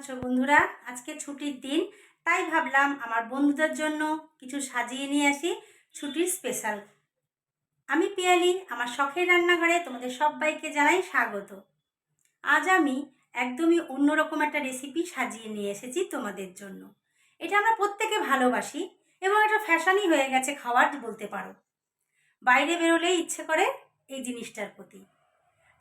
আছো বন্ধুরা? আজকে ছুটির দিন, তাই ভাবলাম আমার বন্ধুদের জন্য কিছু সাজিয়ে নিয়ে আসি ছুটির স্পেশাল। আমি পিয়ালি, আমার শখের রান্নাঘরে তোমাদের সবাইকে জানাই স্বাগত। আজ আমি একদমই অন্যরকম একটা রেসিপি সাজিয়ে নিয়ে এসেছি তোমাদের জন্য। এটা আমরা প্রত্যেকে ভালোবাসি এবং এটা ফ্যাশনই হয়ে গেছে খাওয়ার বলতে পারো। বাইরে বেরোলেই ইচ্ছে করে এই জিনিসটার প্রতি।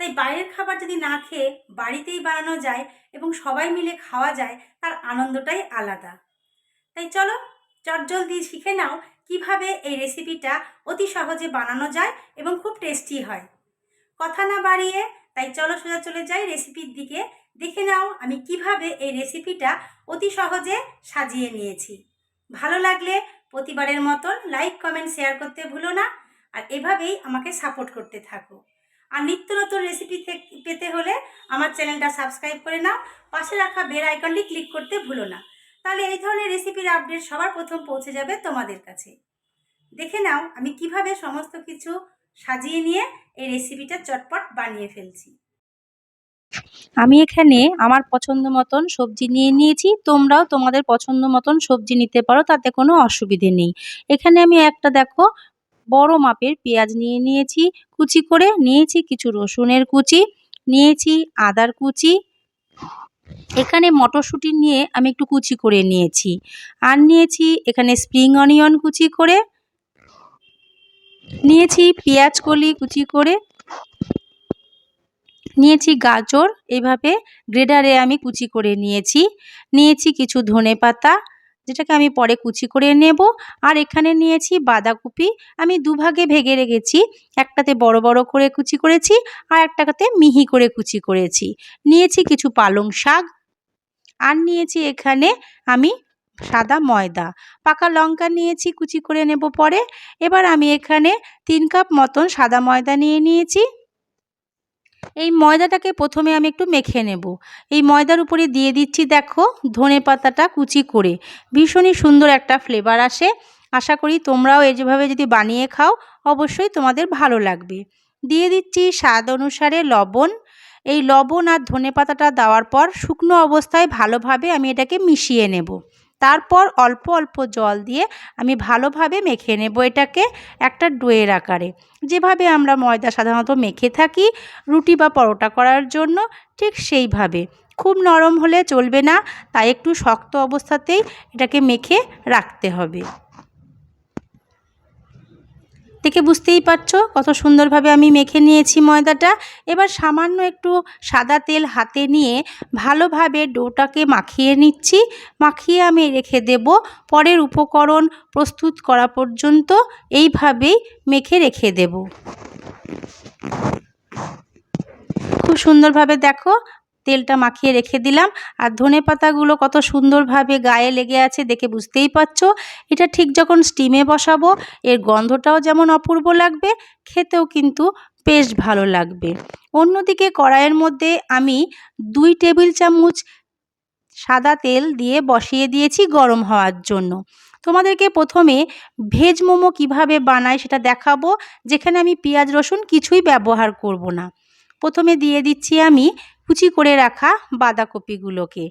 তাই বাইরের খাবার যদি না খেয়ে বাড়িতেই বানানো যায় এবং সবাই মিলে খাওয়া যায়, তার আনন্দটাই আলাদা। তাই চলো চটজলদি শিখে নাও কিভাবে এই রেসিপিটা অতি সহজে বানানো যায় এবং খুব টেস্টি হয়। কথা না বাড়িয়ে তাই চলো সোজা চলে যাই রেসিপির দিকে। দেখে নাও আমি কিভাবে এই রেসিপিটা অতি সহজে সাজিয়ে নিয়েছি। ভালো লাগলে প্রতিবারের মতন লাইক কমেন্ট শেয়ার করতে ভুলো না, আর এভাবেই আমাকে সাপোর্ট করতে থাকো। আর নিত্য নতুন রেসিপি পেতে হলে আমার চ্যানেলটা সাবস্ক্রাইব করে নাও, পাশে রাখা বেল আইকনটি ক্লিক করতে ভুলো না। তাহলে এই ধরনের রেসিপির আপডেট সবার প্রথম পৌঁছে যাবে তোমাদের কাছে। দেখে নাও আমি কিভাবে সমস্ত কিছু সাজিয়ে নিয়ে এই রেসিপিটা চটপট বানিয়ে ফেলছি। আমি এখানে আমার পছন্দ মতন সবজি নিয়ে নিয়েছি। তোমরাও তোমাদের পছন্দ মতন সবজি নিতে পারো, তাতে কোনো অসুবিধে নেই। এখানে আমি একটা দেখো বড় মাপের পেঁয়াজ নিয়ে নিয়েছি, কুচি করে নিয়েছি কিছু রসুনের কুচি, নিয়েছি আদার কুচি, এখানে মটরশুঁটি নিয়ে আমি একটু কুচি করে নিয়েছি, আর নিয়েছি এখানে স্প্রিং অনিয়ন কুচি করে নিয়েছি, পেঁয়াজ কলি কুচি করে নিয়েছি, গাজর এইভাবে গ্রেডারে আমি কুচি করে নিয়েছি কিছু ধনেপাতা, যেটাকে আমি পরে কুচি করে নেব। আর এখানে নিয়েছি বাঁধাকপি, আমি দুভাগে ভেঙে রেখেছি, একটাতে বড় বড় করে কুচি করেছি আর একটাতে মিহি করে কুচি করেছি। নিয়েছি কিছু পালং শাক, আর নিয়েছি এখানে আমি সাদা ময়দা, পাকা লঙ্কা নিয়েছি কুচি করে নেব পরে। এবার আমি এখানে 3 কাপ মতন সাদা ময়দা নিয়েছি। এই ময়দাটাকে প্রথমে আমি একটু মেখে নেব। এই ময়দার উপরে দিয়ে দিচ্ছি দেখো ধনেপাতাটা কুচি করে, ভীষণই সুন্দর একটা ফ্লেভার আসে। আশা করি তোমরাও যেভাবে যদি বানিয়ে খাও অবশ্যই তোমাদের ভালো লাগবে। দিয়ে দিচ্ছি স্বাদ অনুসারে লবণ। এই লবণ আর ধনেপাতাটা দেওয়ার পর শুকনো অবস্থায় ভালোভাবে আমি এটাকে মিশিয়ে নেব। তারপর অল্প অল্প জল দিয়ে আমি ভালোভাবে মেখে নেব এটাকে একটা ডোয়ের আকারে, যেভাবে আমরা ময়দা সাধারণত মেখে থাকি রুটি বা পরোটা করার জন্য, ঠিক সেইভাবে। খুব নরম হলে চলবে না, তাই একটু শক্ত অবস্থাতেই এটাকে মেখে রাখতে হবে। দেখে বুঝতেই পারছো কত সুন্দরভাবে আমি মেখে নিয়েছি ময়দাটা। এবার সামান্য একটু সাদা তেল হাতে নিয়ে ভালোভাবে ডোটাকে মাখিয়ে নিচ্ছি। মাখিয়ে আমি রেখে দেব পরের উপকরণ প্রস্তুত করা পর্যন্ত। এইভাবেই মেখে রেখে দেব। খুব সুন্দরভাবে দেখো তেলটা মাখিয়ে রেখে দিলাম, আর ধনেপাতাগুলো কত সুন্দরভাবে গায়ে লেগে আছে দেখে বুঝতেই পারছো। এটা ঠিক যখন স্টিমে বসাবো এর গন্ধটাও যেমন অপূর্ব লাগবে, খেতেও কিন্তু বেশ ভালো লাগবে। অন্যদিকে কড়াইয়ের মধ্যে আমি 2 টেবিল চামচ সাদা তেল দিয়ে বসিয়ে দিয়েছি গরম হওয়ার জন্য। তোমাদেরকে প্রথমে ভেজ মোমো কিভাবে বানাই সেটা দেখাবো, যেখানে আমি পেঁয়াজ রসুন কিছুই ব্যবহার করব না। প্রথমে দিয়ে দিচ্ছি আমি কুচি করে রাখা বাঁধাকপিগুলোকে।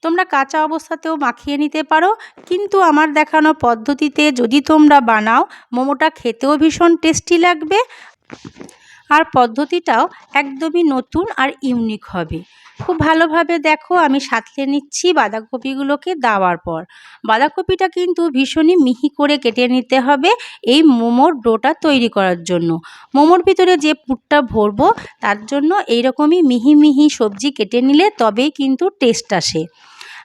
তোমরা কাঁচা অবস্থাতেও মাখিয়ে নিতে পারো, কিন্তু আমার দেখানো পদ্ধতিতে যদি তোমরা বানাও মোমোটা খেতেও ভীষণ টেস্টি লাগবে, আর পদ্ধতিটাও একদমই নতুন আর ইউনিক হবে। খুব ভালোভাবে দেখো আমি সাঁতলে নিচ্ছি বাঁধাকপিগুলোকে দেওয়ার পর। বাঁধাকপিটা কিন্তু ভীষণই মিহি করে কেটে নিতে হবে এই মোমোর ডোটা তৈরি করার জন্য। মোমোর ভিতরে যে পুরটা ভরবো তার জন্য এইরকমই মিহি মিহি সবজি কেটে নিলে তবেই কিন্তু টেস্ট আসে।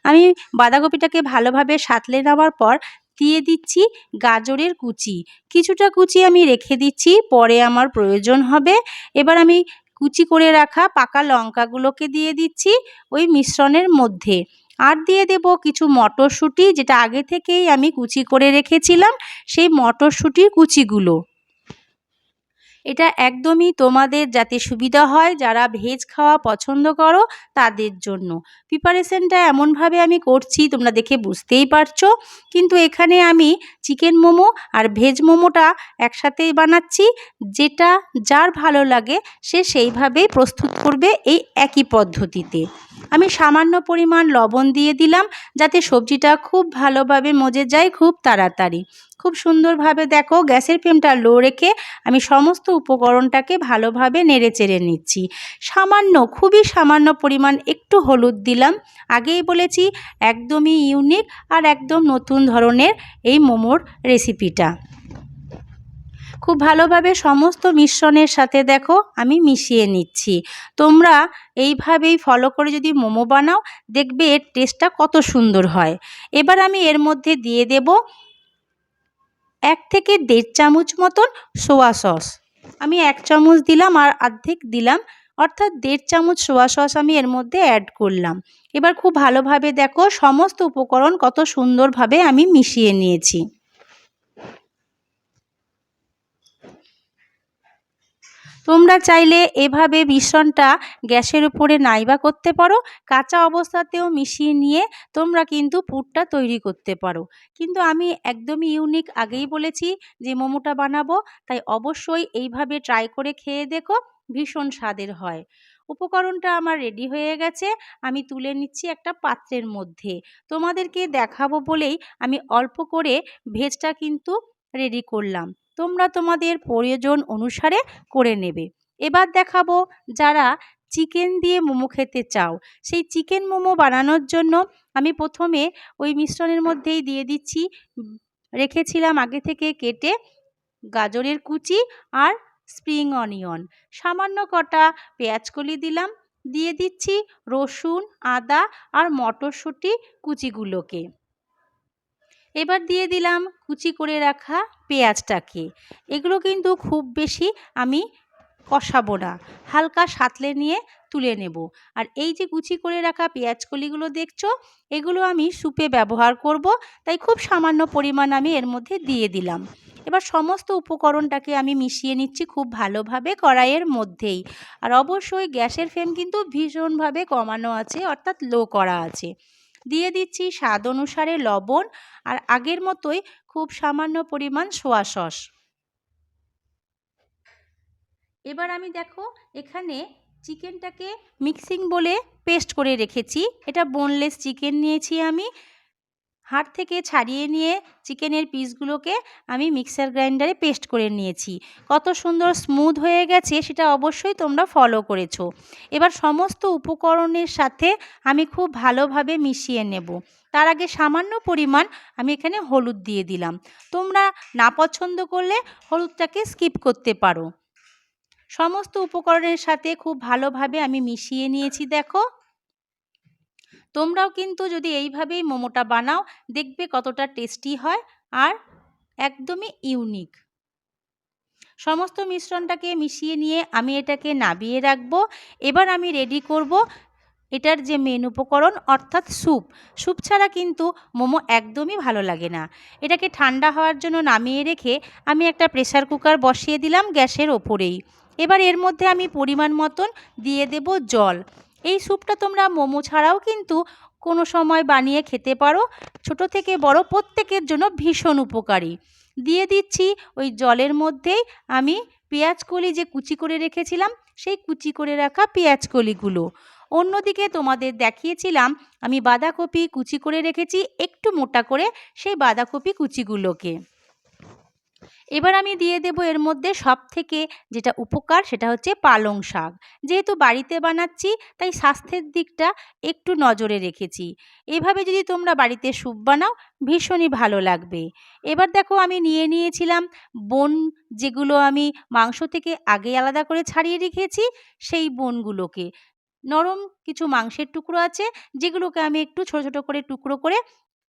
আমি বাঁধাকপিটাকে ভালোভাবে সাঁতলে নেওয়ার পর দিয়ে দিচ্ছি গাজরের কুচি। কিছুটা কুচি আমি রেখে দিচ্ছি, পরে আমার প্রয়োজন হবে। এবার আমি কুচি করে রাখা পাকা লঙ্কাগুলোকে দিয়ে দিচ্ছি ওই মিশ্রণের মধ্যে, আর দিয়ে দেব কিছু মটরশুঁটি, যেটা আগে থেকেই আমি কুচি করে রেখেছিলাম সেই মটরশুঁটির কুচিগুলো। এটা একদমই তোমাদের যাতে সুবিধা হয়, যারা ভেজ খাওয়া পছন্দ করো তাদের জন্য। প্রিপারেশনটা এমনভাবে আমি করছি তোমরা দেখে বুঝতেই পারছো, কিন্তু এখানে আমি চিকেন মোমো আর ভেজ মোমোটা একসাথেই বানাচ্ছি। যেটা যার ভালো লাগে সে সেইভাবেই প্রস্তুত করবে এই একই পদ্ধতিতে। আমি সামান্য পরিমাণ লবণ দিয়ে দিলাম যাতে সবজিটা খুব ভালোভাবে মজে যায় খুব তাড়াতাড়ি। খুব সুন্দরভাবে দেখো গ্যাসের ফ্লেমটা লো রেখে আমি সমস্ত উপকরণটাকে ভালোভাবে নেড়েচেড়ে নিচ্ছি। সামান্য, খুবই সামান্য পরিমাণ একটু হলুদ দিলাম। আগেই বলেছি একদমই ইউনিক আর একদম নতুন ধরনের এই মোমোর রেসিপিটা। খুব ভালোভাবে সমস্ত মিশ্রণের সাথে দেখো আমি মিশিয়ে নিচ্ছি। তোমরা এইভাবেই ফলো করে যদি মোমো বানাও দেখবে এর টেস্টটা কত সুন্দর হয়। এবার আমি এর মধ্যে দিয়ে দেব 1 থেকে 1.5 চামচ মতন সোয়া সস। আমি 1 চামচ দিলাম আর অর্ধেক দিলাম, অর্থাৎ 1.5 চামচ সোয়া সস আমি এর মধ্যে অ্যাড করলাম। এবার খুব ভালোভাবে দেখো সমস্ত উপকরণ কত সুন্দরভাবে আমি মিশিয়ে নিয়েছি। তোমরা চাইলে এভাবে মিশ্রণটা গ্যাসের উপরে নাইবা করতে পারো, কাঁচা অবস্থাতেও মিশিয়ে নিয়ে তোমরা কিন্তু পুরটা তৈরি করতে পারো। কিন্তু আমি একদমই ইউনিক আগেই বলেছি যে মোমোটা বানাবো, তাই অবশ্যই এইভাবে ট্রাই করে খেয়ে দেখো, ভীষণ স্বাদের হয়। উপকরণটা আমার রেডি হয়ে গেছে, আমি তুলে নিচ্ছি একটা পাত্রের মধ্যে। তোমাদেরকে দেখাবো বলেই আমি অল্প করে ভেজটা কিন্তু রেডি করলাম। তোমরা তোমাদের প্রয়োজন অনুসারে করে নেবে। এবার দেখাবো যারা চিকেন দিয়ে মোমো খেতে চাও, সেই চিকেন মোমো বানানোর জন্য আমি প্রথমে ওই মিশ্রণের মধ্যেই দিয়ে দিচ্ছি রেখেছিলাম আগে থেকে কেটে গাজরের কুচি আর স্প্রিং অনিয়ন, সামান্য কটা পেঁয়াজকলি দিলাম, দিয়ে দিচ্ছি রসুন, আদা আর মটরশুঁটি কুচিগুলোকে। এবার দিয়ে দিলাম কুচি করে রাখা পেঁয়াজটাকে। এগুলো কিন্তু খুব বেশি আমি কষাবো না, হালকা সাঁতলে নিয়ে তুলে নেব। আর এই যে কুচি করে রাখা পেঁয়াজকলিগুলো দেখছো, এগুলো আমি স্যুপে ব্যবহার করব, তাই খুব সামান্য পরিমাণ আমি এর মধ্যে দিয়ে দিলাম। এবার সমস্ত উপকরণটাকে আমি মিশিয়ে নিচ্ছি খুব ভালোভাবে কড়াইয়ের মধ্যেই। আর অবশ্যই গ্যাসের ফ্লেম কিন্তু ভীষণভাবে কমানো আছে, অর্থাৎ লো করা আছে। দিয়ে দিচ্ছি স্বাদ অনুসারে লবণ আর আগের মতোই খুব সামান্য পরিমাণ সোয়া সস। এবার আমি দেখো এখানে চিকেনটাকে মিক্সিং বলে পেস্ট করে রেখেছি। এটা বোনলেস চিকেন নিয়েছি আমি, হাড় থেকে ছাড়িয়ে নিয়ে চিকেনের পিসগুলোকে আমি মিক্সার গ্রাইন্ডারে পেস্ট করে নিয়েছি। কত সুন্দর স্মুথ হয়ে গেছে সেটা অবশ্যই তোমরা ফলো করেছো। এবার সমস্ত উপকরণের সাথে আমি খুব ভালোভাবে মিশিয়ে নেব। তার আগে সামান্য পরিমাণ আমি এখানে হলুদ দিয়ে দিলাম। তোমরা না পছন্দ করলে হলুদটাকে স্কিপ করতে পারো। সমস্ত উপকরণের সাথে খুব ভালোভাবে আমি মিশিয়ে নিয়েছি দেখো। তোমরাও কিন্তু যদি এইভাবেই মোমোটা বানাও দেখবে কতটা টেস্টি হয় আর একদমই ইউনিক। সমস্ত মিশ্রণটাকে মিশিয়ে নিয়ে আমি এটাকে নাবিয়ে রাখবো। এবার আমি রেডি করব এটার যে মেন উপকরণ, অর্থাৎ স্যুপ। স্যুপ ছাড়া কিন্তু মোমো একদমই ভালো লাগে না। এটাকে ঠান্ডা হওয়ার জন্য নামিয়ে রেখে আমি একটা প্রেসার কুকার বসিয়ে দিলাম গ্যাসের ওপরেই। এবার এর মধ্যে আমি পরিমাণ মতন দিয়ে দেব জল। এই স্যুপটা তোমরা মোমো ছাড়াও কিন্তু কোনো সময় বানিয়ে খেতে পারো, ছোট থেকে বড় প্রত্যেকের জন্য ভীষণ উপকারী। দিয়ে দিচ্ছি ওই জলের মধ্যেই আমি পেঁয়াজকলি যে কুচি করে রেখেছিলাম সেই কুচি করে রাখা পেঁয়াজকলিগুলো। অন্যদিকে তোমাদের দেখিয়েছিলাম আমি বাঁধাকপি কুচি করে রেখেছি একটু মোটা করে, সেই বাঁধাকপি কুচিগুলোকে। এবার আমি দিয়ে দেব এর মধ্যে সবথেকে যেটা উপকার সেটা হচ্ছে পালং শাক। যেহেতু বাড়িতে বানাচ্ছি তাই স্বাস্থ্যের দিকটা একটু নজরে রেখেছি। এভাবে যদি তোমরা বাড়িতে স্যুপ বানাও ভীষণই ভালো লাগবে। এবার দেখো আমি নিয়ে নিয়েছিলাম বোন, যেগুলো আমি মাংস থেকে আগে আলাদা করে ছাড়িয়ে রেখেছি, সেই বোনগুলোকে। নরম কিছু মাংসের টুকরো আছে যেগুলোকে আমি একটু ছোট ছোট করে টুকরো করে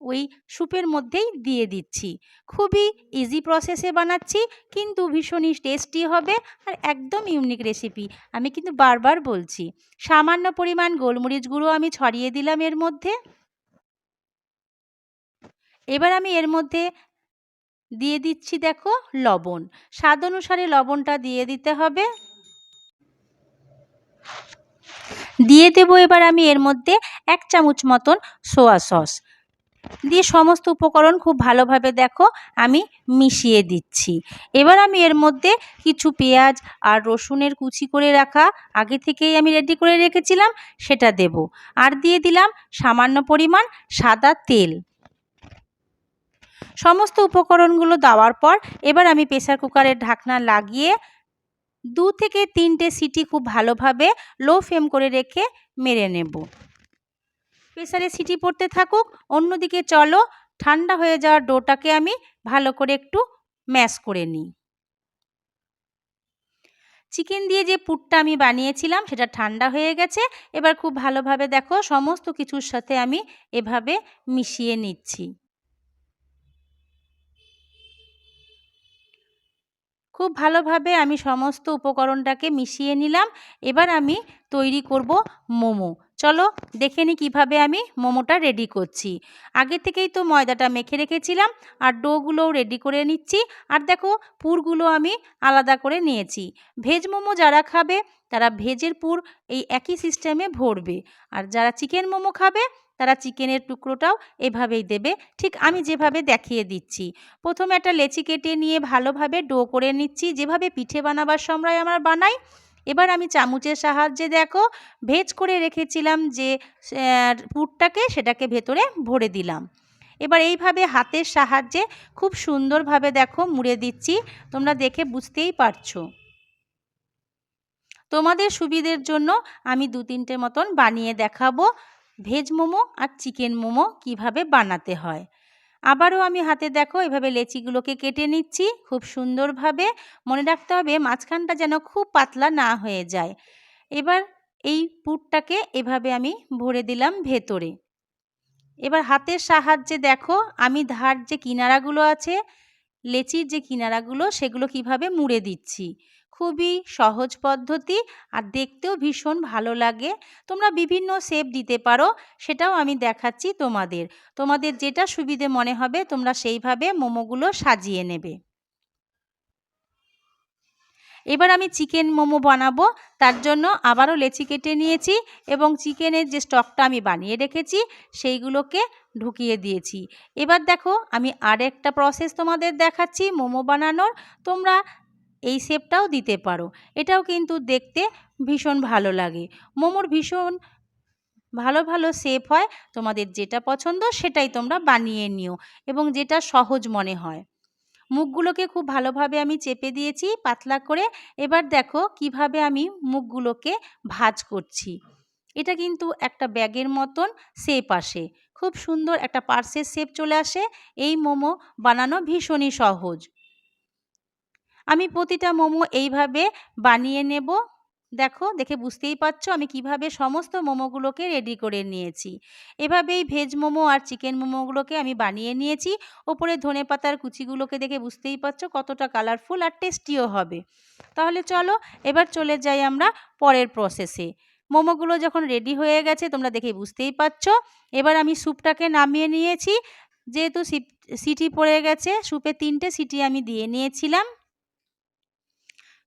ওই স্যুপের মধ্যেই দিয়ে দিচ্ছি। খুবই ইজি প্রসেসে বানাচ্ছি কিন্তু ভীষণই টেস্টি হবে আর একদম ইউনিক রেসিপি। আমি কিন্তু বারবার বলছি। সামান্য পরিমাণ গোলমরিচ গুঁড়ো আমি ছড়িয়ে দিলাম এর মধ্যে। এবার আমি এর মধ্যে দিয়ে দিচ্ছি দেখো লবণ, স্বাদ অনুসারে লবণটা দিয়ে দিতে হবে। দিয়ে দেবো এবার আমি এর মধ্যে 1 চামচ মতন সোয়া সস দিয়ে সমস্ত উপকরণ খুব ভালোভাবে দেখো আমি মিশিয়ে দিচ্ছি। এবার আমি এর মধ্যে কিছু পেঁয়াজ আর রসুনের কুচি করে রাখা আগে থেকেই আমি রেডি করে রেখেছিলাম সেটা দেব, আর দিয়ে দিলাম সামান্য পরিমাণ সাদা তেল। সমস্ত উপকরণগুলো দেওয়ার পর এবার আমি প্রেসার কুকারের ঢাকনা লাগিয়ে 2 থেকে 3টে সিটি খুব ভালোভাবে লো ফ্লেম করে রেখে মেরে নেব। প্রেসারে সিটি পড়তে থাকুক, অন্যদিকে চলো ঠান্ডা হয়ে যাওয়া ডোটাকে আমি ভালো করে একটু ম্যাশ করে নিই। চিকেন দিয়ে যে পুরটা আমি বানিয়েছিলাম সেটা ঠান্ডা হয়ে গেছে। এবার খুব ভালোভাবে দেখো সমস্ত কিছুর সাথে আমি এভাবে মিশিয়ে নিচ্ছি। খুব ভালোভাবে আমি সমস্ত উপকরণটাকে মিশিয়ে নিলাম। এবার আমি তৈরি করব মোমো। চলো দেখে নিই কীভাবে আমি মোমোটা রেডি করছি। আগে থেকেই তো ময়দাটা মেখে রেখেছিলাম আর ডোগুলোও রেডি করে নিচ্ছি। আর দেখো পুরগুলো আমি আলাদা করে নিয়েছি। ভেজ মোমো যারা খাবে তারা ভেজের পুর এই একই সিস্টেমে ভরবে, আর যারা চিকেন মোমো খাবে তারা চিকেনের টুকরোটাও এভাবেই দেবে, ঠিক আমি যেভাবে দেখিয়ে দিচ্ছি। প্রথমে একটা লেচি কেটে নিয়ে ভালোভাবে ডো করে নিচ্ছি, যেভাবে পিঠে বানাবার সময় আমরা বানাই। এবার আমি চামচের সাহায্যে দেখো ভেজ করে রেখেছিলাম যে পুরটাকে সেটাকে ভেতরে ভরে দিলাম। এবার এইভাবে হাতের সাহায্যে খুব সুন্দরভাবে দেখো মুড়ে দিচ্ছি, তোমরা দেখে বুঝতেই পারছো। তোমাদের সুবিধের জন্য আমি 2-3টে মতন বানিয়ে দেখাবো ভেজ মোমো আর চিকেন মোমো কিভাবে বানাতে হয়। আবারও আমি হাতে দেখো এভাবে লেচিগুলোকে কেটে নিচ্ছি খুব সুন্দরভাবে। মনে রাখতে হবে মাঝখানটা যেন খুব পাতলা না হয়ে যায়। এবার এই পুরটাকে এভাবে আমি ভরে দিলাম ভেতরে। এবার হাতের সাহায্যে দেখো আমি ধার যে কিনারাগুলো আছে, লেচির যে কিনারাগুলো, সেগুলো কিভাবে মুড়ে দিচ্ছি। খুবই সহজ পদ্ধতি আর দেখতেও ভীষণ ভালো লাগে। তোমরা বিভিন্ন শেপ দিতে পারো, সেটাও আমি দেখাচ্ছি তোমাদের। তোমাদের যেটা সুবিধে মনে হবে তোমরা সেইভাবে মোমোগুলো সাজিয়ে নেবে। এবার আমি চিকেন মোমো বানাবো, তার জন্য আবারও লেচি কেটে নিয়েছি এবং চিকেনের যে স্টকটা আমি বানিয়ে রেখেছি সেইগুলোকে ঢুকিয়ে দিয়েছি। এবার দেখো আমি আরেকটা প্রসেস তোমাদের দেখাচ্ছি মোমো বানানোর। তোমরা এই শেপটাও দিতে পারো, এটাও কিন্তু দেখতে ভীষণ ভালো লাগে। মোমোর ভীষণ ভালো ভালো শেপ হয়, তোমাদের যেটা পছন্দ সেটাই তোমরা বানিয়ে নিও এবং যেটা সহজ মনে হয়। মুখগুলোকে খুব ভালোভাবে আমি চেপে দিয়েছি পাতলা করে। এবার দেখো কিভাবে আমি মুখগুলোকে ভাঁজ করছি। এটা কিন্তু একটা ব্যাগের মতন শেপ আসে, খুব সুন্দর একটা পার্সের শেপ চলে আসে। এই মোমো বানানো ভীষণই সহজ। আমি প্রতিটা মোমো এইভাবে বানিয়ে নেব। দেখো দেখে বুঝতেই পারছো আমি কিভাবে সমস্ত মোমোগুলোকে রেডি করে নিয়েছি। এভাবেই ভেজ মোমো আর চিকেন মোমোগুলোকে আমি বানিয়ে নিয়েছি। ওপরে ধনেপাতার কুচিগুলোকে দেখে বুঝতেই পারছো কতটা কালারফুল আর টেস্টিও হবে। তাহলে চলো এবার চলে যাই আমরা পরের প্রসেসে। মোমোগুলো যখন রেডি হয়ে গেছে তোমরা দেখে বুঝতেই পারছো। এবার আমি স্যুপটাকে নামিয়ে নিয়েছি। যেহেতু সিটি পড়ে গেছে, স্যুপে 3টে সিটি আমি দিয়ে নিয়েছিলাম।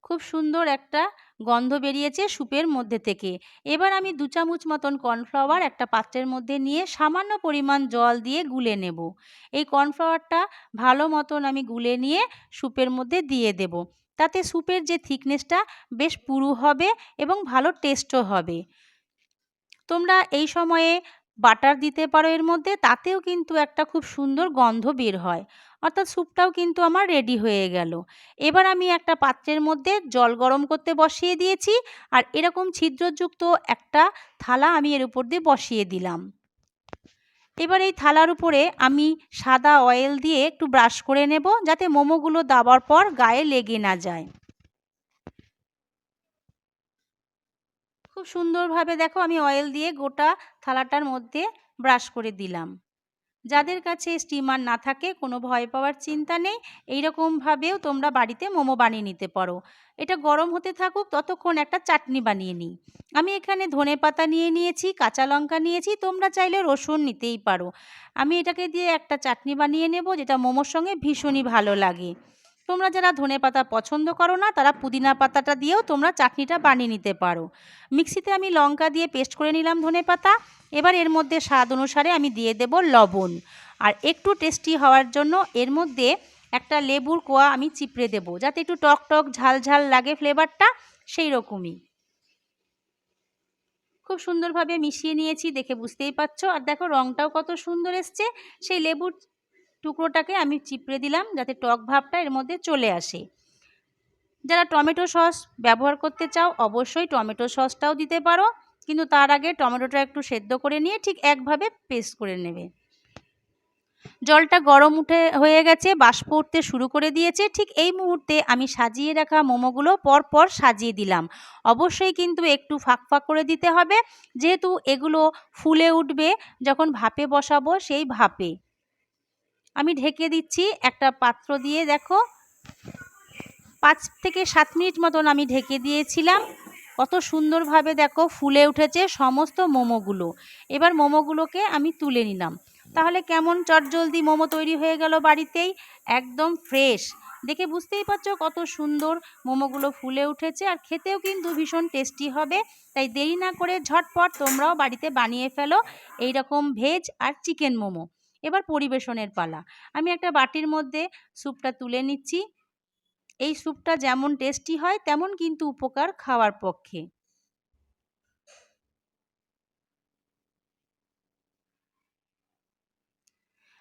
খুব সুন্দর একটা গন্ধ বেরিয়েছে স্যুপের মধ্যে থেকে। এবার আমি 2 চামচ মতন কর্নফ্লাওয়ার একটা পাত্রের মধ্যে নিয়ে সামান্য পরিমাণ জল দিয়ে গুলে নেব। এই কর্নফ্লাওয়ারটা ভালো মতন আমি গুলে নিয়ে স্যুপের মধ্যে দিয়ে দেব। তাতে স্যুপের যে থিকনেসটা বেশ পুরু হবে এবং ভালো টেস্টও হবে। তোমরা এই সময়ে বাটার দিতে পারো এর মধ্যে, তাতেও কিন্তু একটা খুব সুন্দর গন্ধ বের হয়। অর্থাৎ স্যুপটাও কিন্তু আমার রেডি হয়ে গেল। এবার আমি একটা পাত্রের মধ্যে জল গরম করতে বসিয়ে দিয়েছি আর এরকম ছিদ্রযুক্ত একটা থালা আমি এর উপর দিয়ে বসিয়ে দিলাম। এবার এই থালার উপরে আমি সাদা অয়েল দিয়ে একটু ব্রাশ করে নেব, যাতে মোমোগুলো দেওয়ার পর গায়ে লেগে না যায়। খুব সুন্দরভাবে দেখো আমি অয়েল দিয়ে গোটা থালাটার মধ্যে ব্রাশ করে দিলাম। যাদের কাছে স্টিমার না থাকে কোনো ভয় পাওয়ার চিন্তা নেই, এইরকমভাবেও তোমরা বাড়িতে মোমো বানিয়ে নিতে পারো। এটা গরম হতে থাকুক, ততক্ষণ একটা চাটনি বানিয়ে নিই। আমি এখানে ধনেপাতা নিয়ে নিয়েছি, কাঁচা লঙ্কা নিয়েছি, তোমরা চাইলে রসুন নিতেই পারো। আমি এটাকে দিয়ে একটা চাটনি বানিয়ে নেব, যেটা মোমোর সঙ্গে ভীষণই ভালো লাগে। তোমরা যারা ধনেপাতা পছন্দ করো না, তারা পুদিনা পাতাটা দিয়েও তোমরা চাটনিটা বানিয়ে নিতে পারো। মিক্সিতে আমি লঙ্কা দিয়ে পেস্ট করে নিলাম ধনেপাতা। এবার এর মধ্যে স্বাদ অনুসারে আমি দিয়ে দেব লবণ, আর একটু টেস্টি হওয়ার জন্য এর মধ্যে একটা লেবুর কোয়া আমি চিপড়ে দেবো, যাতে একটু টক টক ঝাল ঝাল লাগে ফ্লেভারটা, সেই রকমই। খুব সুন্দরভাবে মিশিয়ে নিয়েছি, দেখে বুঝতেই পারছো। আর দেখো রঙটাও কত সুন্দর এসছে। সেই লেবুর টুকরোটাকে আমি চিপড়ে দিলাম, যাতে টক ভাবটা এর মধ্যে চলে আসে। যারা টমেটো সস ব্যবহার করতে চাও, অবশ্যই টমেটো সসটাও দিতে পারো, কিন্তু তার আগে টমেটোটা একটু সেদ্ধ করে নিয়ে ঠিক একভাবে পেস্ট করে নেবে। জলটা গরম হয়ে গেছে, বাষ্প উঠতে শুরু করে দিয়েছে। ঠিক এই মুহূর্তে আমি সাজিয়ে রাখা মোমোগুলো পরপর সাজিয়ে দিলাম। অবশ্যই কিন্তু একটু ফাঁক ফাঁক করে দিতে হবে, যেহেতু এগুলো ফুলে উঠবে যখন ভাপে বসাবো, সেই ভাপে। আমি ঢেকে দিচ্ছি একটা পাত্র দিয়ে। দেখো 5 থেকে 7 মিনিট মতন আমি ঢেকে দিয়েছিলাম। কত সুন্দরভাবে দেখো ফুলে উঠেছে সমস্ত মোমোগুলো। এবার মোমোগুলোকে আমি তুলে নিলাম। তাহলে কেমন চটজলদি মোমো তৈরি হয়ে গেল বাড়িতেই, একদম ফ্রেশ। দেখে বুঝতেই পারছো কত সুন্দর মোমোগুলো ফুলে উঠেছে, আর খেতেও কিন্তু ভীষণ টেস্টি হবে। তাই দেরি না করে ঝটপট তোমরাও বাড়িতে বানিয়ে ফেলো এই রকম ভেজ আর চিকেন মোমো। এবার পরিবেশনের পালা। আমি একটা বাটির মধ্যে স্যুপটা তুলে নিচ্ছি। এই স্যুপটা যেমন টেস্টি হয় তেমন কিন্তু উপকার খাওয়ার পক্ষে।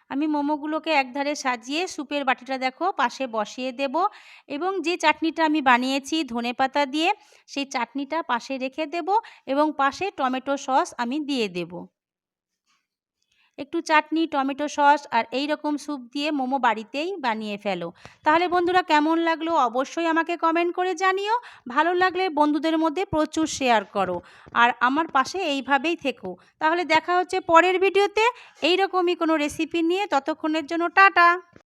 আমি মোমোগুলোকে একধারে সাজিয়ে স্যুপের বাটিটা দেখো পাশে বসিয়ে দেব, এবং যে চাটনিটা আমি বানিয়েছি ধনেপাতা দিয়ে, সেই চাটনিটা পাশে রেখে দেব, এবং পাশে টমেটো সস আমি দিয়ে দেব। একটু চাটনি, টমেটো সস আর এই রকম স্যুপ দিয়ে মোমো বাড়িতেই বানিয়ে ফেলো। তাহলে বন্ধুরা কেমন লাগলো অবশ্যই আমাকে কমেন্ট করে জানিও। ভালো লাগলে বন্ধুদের মধ্যে প্রচুর শেয়ার করো, আর আমার পাশে এইভাবেই থেকো। তাহলে দেখা হচ্ছে পরের ভিডিওতে এই রকমই কোনো রেসিপি নিয়ে। ততক্ষণের জন্য টাটা।